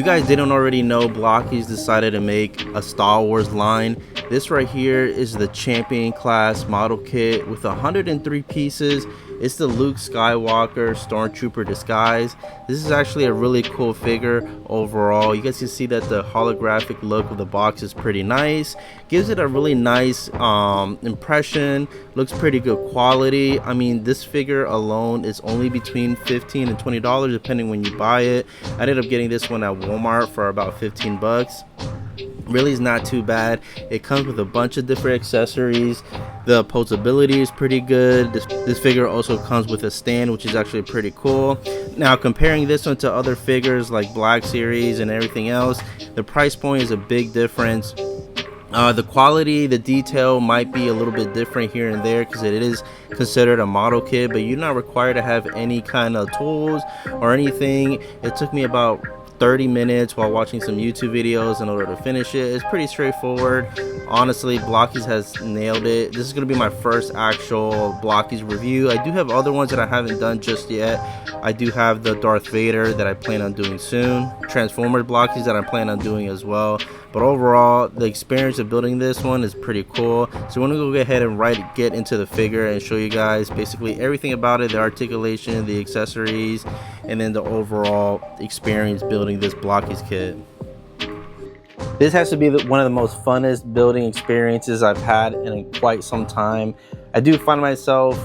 You guys didn't already know, Blokees decided to make a Star Wars line. This right here is the Champion class model kit with 103 pieces. It's the Luke Skywalker Stormtrooper disguise. This is actually a really cool figure overall. You guys can see that the holographic look of the box is pretty nice. Gives it a really nice impression. Looks pretty good quality. I mean, this figure alone is only between $15 and $20 depending when you buy it. I ended up getting this one at Walmart for about 15 bucks. Really is not too bad. It comes with a bunch of different accessories. The posability is pretty good. This figure also comes with a stand, which is actually pretty cool. Now, comparing this one to other figures like Black Series and everything else, the price point is a big difference. The quality, the detail might be a little bit different here and there because it is considered a model kit, but you're not required to have any kind of tools or anything. It took me about 30 minutes while watching some YouTube videos in order to finish it. It's pretty straightforward. Honestly, Blokees has nailed it. This is going to be my first actual Blokees review. I do have other ones that I haven't done just yet. I do have the Darth Vader that I plan on doing soon. Transformers Blokees that I plan on doing as well. But overall, the experience of building this one is pretty cool. So I'm going to go ahead and get into the figure and show you guys basically everything about it, the articulation, the accessories, and then the overall experience building this Blokees kit. This has to be one of the most funnest building experiences I've had in quite some time. I do find myself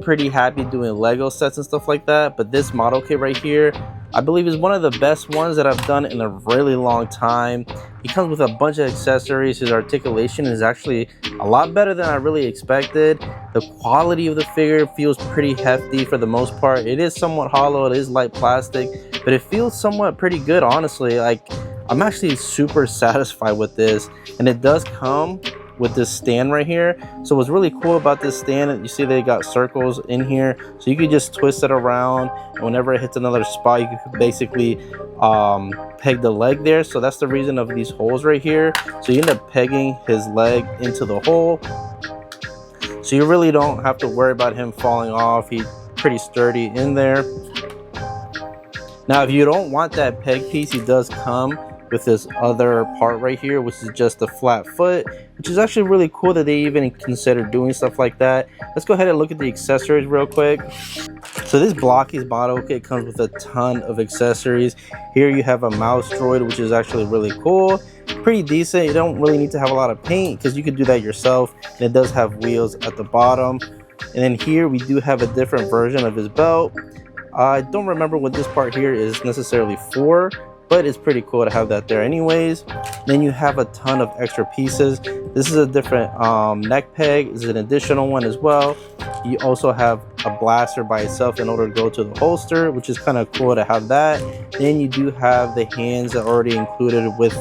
pretty happy doing Lego sets and stuff like that, but this model kit right here, I believe is one of the best ones that I've done in a really long time. He comes with a bunch of accessories. His articulation is actually a lot better than I really expected. The quality of the figure feels pretty hefty for the most part. It is somewhat hollow, it is light plastic, but it feels somewhat pretty good, honestly. Like, I'm actually super satisfied with this, and it does come with this stand right here. So what's really cool about this stand, you see they got circles in here, so you could just twist it around, and whenever it hits another spot, you could basically peg the leg there. So that's the reason of these holes right here. So you end up pegging his leg into the hole, so you really don't have to worry about him falling off. He's pretty sturdy in there. Now, if you don't want that peg piece, he does come with this other part right here, which is just a flat foot, which is actually really cool that they even consider doing stuff like that. Let's go ahead and look at the accessories real quick. So this Blokees model kit comes with a ton of accessories. Here you have a mouse droid, which is actually really cool, pretty decent. You don't really need to have a lot of paint because you could do that yourself, and it does have wheels at the bottom. And then here we do have a different version of his belt. I don't remember what this part here is necessarily for, but it's pretty cool to have that there anyways. Then you have a ton of extra pieces. This is a different neck peg. This is an additional one as well. You also have a blaster by itself in order to go to the holster, which is kind of cool to have that. Then you do have the hands that are already included with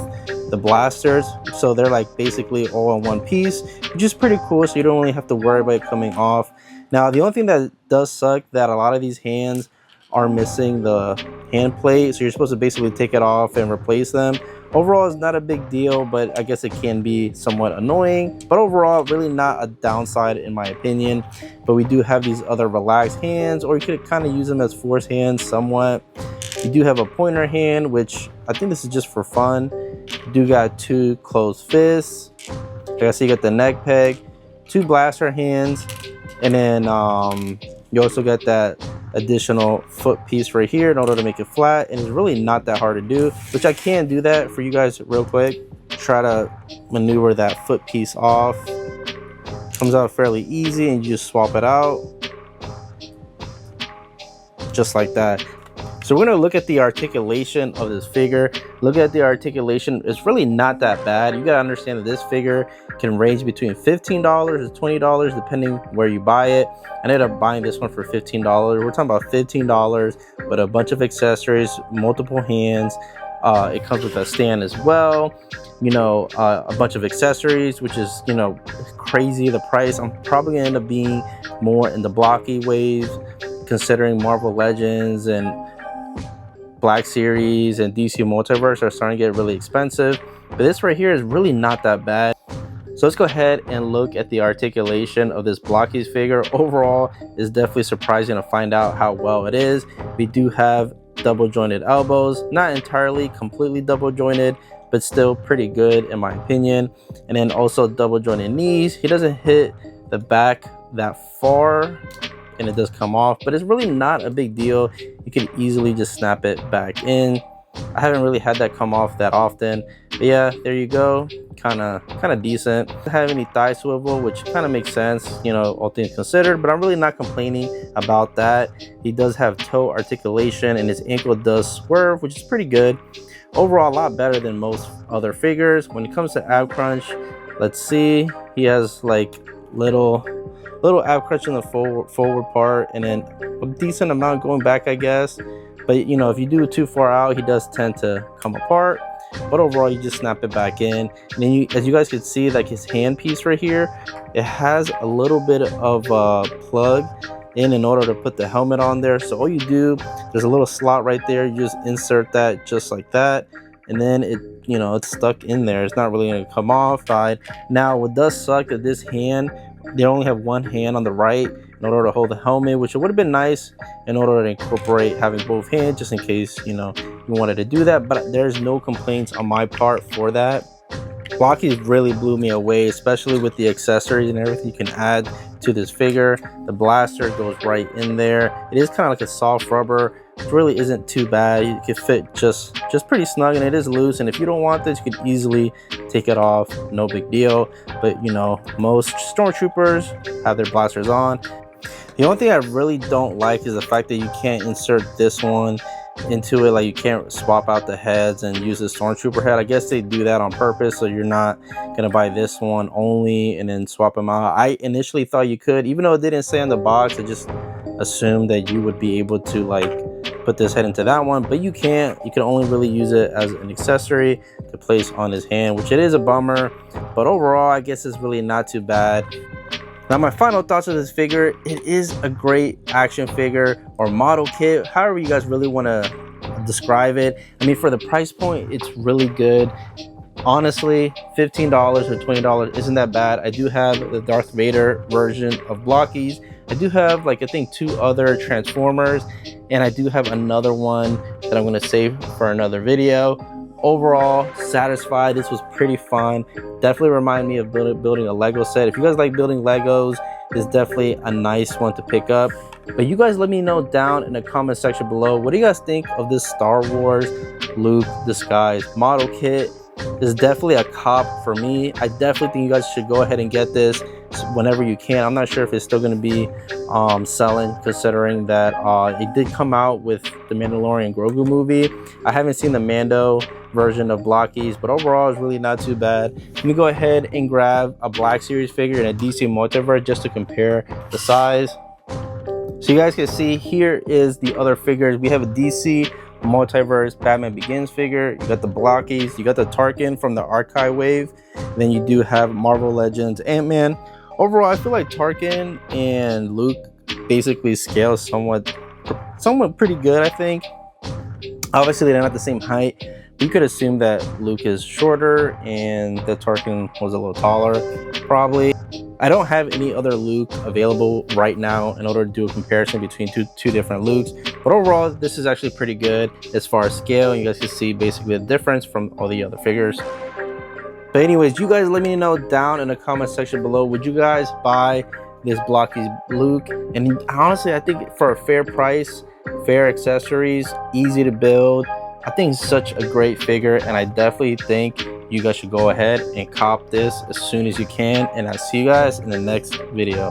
the blasters, so they're like basically all in one piece, which is pretty cool, so you don't really have to worry about it coming off. Now, the only thing that does suck, that a lot of these hands are missing the hand plate, so you're supposed to basically take it off and replace them. Overall, it's not a big deal, but I guess it can be somewhat annoying. But overall, really not a downside in my opinion. But we do have these other relaxed hands, or you could kind of use them as force hands somewhat. You do have a pointer hand, which I think this is just for fun. You do got two closed fists. Like I see, you got the neck peg, two blaster hands, and then you also got that additional foot piece right here in order to make it flat, and it's really not that hard to do, which I can do that for you guys real quick. Try to maneuver that foot piece off. Comes out fairly easy, and you just swap it out just like that. So we're going to look at the articulation of this figure. Look at the articulation. It's really not that bad. You got to understand that this figure can range between $15 to $20 depending where you buy it. I ended up buying this one for $15. We're talking about $15 with a bunch of accessories, multiple hands. It comes with a stand as well. You know, a bunch of accessories, which is, you know, crazy. The price, I'm probably going to end up being more in the blocky wave, considering Marvel Legends and Black Series and DC Multiverse are starting to get really expensive. But this right here is really not that bad. So let's go ahead and look at the articulation of this Blokees figure. Overall, it's definitely surprising to find out how well it is. We do have double jointed elbows, not entirely completely double jointed, but still pretty good in my opinion. And then also double jointed knees. He doesn't hit the back that far, and it does come off, but it's really not a big deal. You can easily just snap it back in. I haven't really had that come off that often, but yeah, there you go. Kind of decent. Doesn't have any thigh swivel, which kind of makes sense, you know, all things considered, but I'm really not complaining about that. He does have toe articulation and his ankle does swerve, which is pretty good. Overall, a lot better than most other figures. When it comes to ab crunch, let's see, he has like little ab crunch in the forward part, and then a decent amount going back, I guess. But you know, if you do it too far out, he does tend to come apart. But overall, you just snap it back in. And then as you guys can see, like his hand piece right here, it has a little bit of plug in order to put the helmet on there. So all you do, there's a little slot right there. You just insert that just like that, and then it, you know, it's stuck in there. It's not really going to come off. Now, what does suck that this hand, they only have one hand on the right in order to hold the helmet, which it would have been nice in order to incorporate having both hands, just in case, you know, you wanted to do that. But there's no complaints on my part for that. Blokees really blew me away, especially with the accessories and everything you can add to this figure. The blaster goes right in there. It is kind of like a soft rubber. It really isn't too bad. You can fit just pretty snug, and it is loose. And if you don't want this, you can easily take it off. No big deal. But you know, most stormtroopers have their blasters on. The only thing I really don't like is the fact that you can't insert this one into it. Like, you can't swap out the heads and use the stormtrooper head. I guess they do that on purpose, so you're not gonna buy this one only and then swap them out. I initially thought you could, even though it didn't say on the box. I just assumed that you would be able to like put this head into that one, but you can't. You can only really use it as an accessory to place on his hand, which it is a bummer, but overall I guess it's really not too bad. Now, my final thoughts of this figure, it is a great action figure or model kit, however you guys really want to describe it. I mean, for the price point, it's really good. Honestly, $15 or $20 isn't that bad. I do have the Darth Vader version of Blokees. I do have, like, I think 2 other Transformers, and I do have another one that I'm going to save for another video. Overall, satisfied. This was pretty fun. Definitely remind me of building a Lego set. If you guys like building Legos, it's definitely a nice one to pick up. But you guys let me know down in the comment section below, what do you guys think of this Star Wars Luke Disguise model kit? This is definitely a cop for me. I definitely think you guys should go ahead and get this whenever you can. I'm not sure if it's still going to be selling, considering that it did come out with the Mandalorian Grogu movie. I haven't seen the Mando version of Blokees, but overall it's really not too bad. Let me go ahead and grab a Black Series figure and a DC Multiverse just to compare the size. So you guys can see, here is the other figures. We have a DC Multiverse Batman Begins figure. You got the Blokees, you got the Tarkin from the Archive wave, and then you do have Marvel Legends Ant-Man. Overall, I feel like Tarkin and Luke basically scale somewhat pretty good, I think. Obviously, they're not the same height. You could assume that Luke is shorter and that Tarkin was a little taller, probably. I don't have any other Luke available right now in order to do a comparison between two different Lukes. But overall, this is actually pretty good as far as scale. You guys can see basically the difference from all the other figures. But anyways, you guys let me know down in the comment section below, would you guys buy this Blokees Luke? And honestly, I think for a fair price, fair accessories, easy to build, I think it's such a great figure, and I definitely think you guys should go ahead and cop this as soon as you can. And I'll see you guys in the next video.